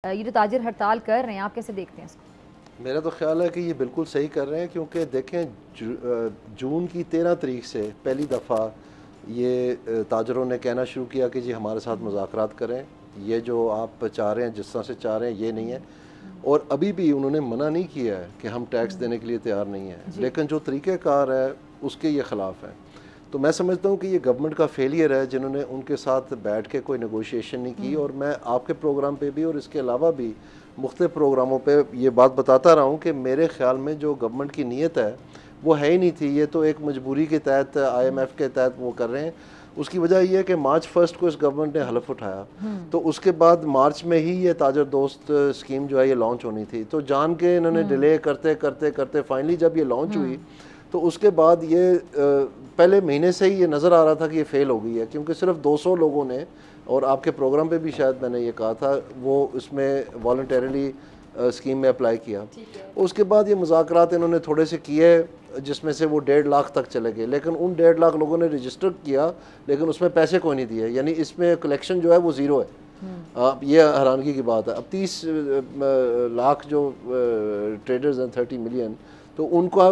ये जो ताजिर हड़ताल कर रहे हैं, आप कैसे देखते हैं इसको? मेरा तो ख्याल है कि ये बिल्कुल सही कर रहे हैं, क्योंकि देखें जून की 13 तारीख से पहली दफ़ा ये ताजरों ने कहना शुरू किया कि जी हमारे साथ मुज़ाकरात करें, ये जो आप चाह रहे हैं जिस तरह से चाह रहे हैं ये नहीं है। और अभी भी उन्होंने मना नहीं किया है कि हम टैक्स देने के लिए तैयार नहीं हैं, लेकिन जो तरीक़ेकार है उसके ये ख़िलाफ़ है। तो मैं समझता हूँ कि ये गवर्नमेंट का फेलियर है जिन्होंने उनके साथ बैठ के कोई नेगोशिएशन नहीं की। और मैं आपके प्रोग्राम पे भी और इसके अलावा भी मुख्तलिफ प्रोग्रामों पे ये बात बताता रहा हूँ कि मेरे ख़्याल में जो गवर्नमेंट की नीयत है वो है ही नहीं थी। ये तो एक मजबूरी के तहत IMF के तहत वो कर रहे हैं। उसकी वजह यह है कि मार्च 1 को इस गवर्नमेंट ने हलफ उठाया, तो उसके बाद मार्च में ही ये ताजर दोस्त स्कीम जो है ये लॉन्च होनी थी। तो जान के इन्होंने डिले करते करते करते फाइनली जब ये लॉन्च हुई तो उसके बाद ये पहले महीने से ही ये नज़र आ रहा था कि ये फेल हो गई है, क्योंकि सिर्फ 200 लोगों ने, और आपके प्रोग्राम पे भी शायद मैंने ये कहा था, वो इसमें वॉलंटरीली स्कीम में अप्लाई किया। उसके बाद ये मुज़ाकरात इन्होंने थोड़े से किए जिसमें से वो 1.5 लाख तक चले गए, लेकिन उन 1.5 लाख लोगों ने रजिस्टर किया लेकिन उसमें पैसे कोई नहीं दिए, यानी इसमें कलेक्शन जो है वो ज़ीरो है। ये हैरानगी की बात है। अब 30 लाख जो ट्रेडर्स हैं, 30 मिलियन, तो उनका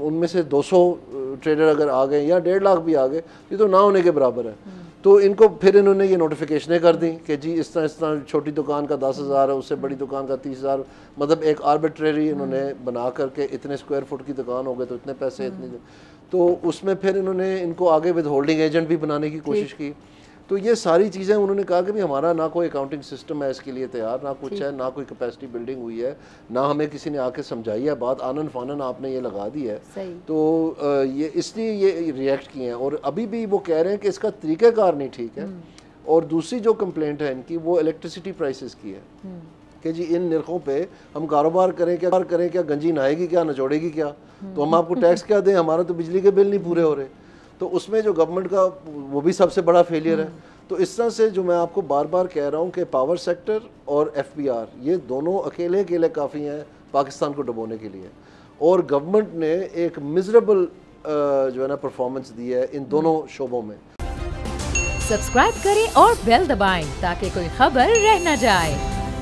उनमें से 200 ट्रेडर अगर आ गए या 1.5 लाख भी आ गए, ये तो ना होने के बराबर है। तो इनको फिर इन्होंने ये नोटिफिकेशनें कर दी कि जी इस तरह छोटी दुकान का 10,000 है, उससे बड़ी दुकान का 30,000, मतलब एक आर्बिट्रेरी इन्होंने बना करके इतने स्क्वायर फुट की दुकान हो गए तो इतने पैसे, इतने। तो उसमें फिर इन्होंने इनको आगे विद होल्डिंग एजेंट भी बनाने की कोशिश की। तो ये सारी चीज़ें उन्होंने कहा कि भाई हमारा ना कोई अकाउंटिंग सिस्टम है इसके लिए तैयार, ना कुछ है, ना कोई कैपेसिटी बिल्डिंग हुई है, ना हमें किसी ने आके समझाई है बात, आनन फानन आपने ये लगा दी है। तो ये इसलिए ये रिएक्ट किए हैं। और अभी भी वो कह रहे हैं कि इसका तरीक़ाकार नहीं ठीक है। और दूसरी जो कंप्लेंट है इनकी वो इलेक्ट्रिसिटी प्राइसेस की है कि जी इन निर्खों पे हम कारोबार करें क्या, गंजी नहाएगी क्या, नचोड़ेगी क्या, तो हम आपको टैक्स क्या दें, हमारा तो बिजली के बिल नहीं पूरे हो रहे। तो उसमें जो गवर्नमेंट का वो भी सबसे बड़ा फेलियर है। तो इस तरह से जो मैं आपको बार बार कह रहा हूँ कि पावर सेक्टर और FBR ये दोनों अकेले काफ़ी हैं पाकिस्तान को डुबोने के लिए। और गवर्नमेंट ने एक मिजरेबल जो है ना परफॉर्मेंस दी है इन दोनों शोबों में। सब्सक्राइब करें और बेल दबाएं ताकि कोई खबर रह न जाए।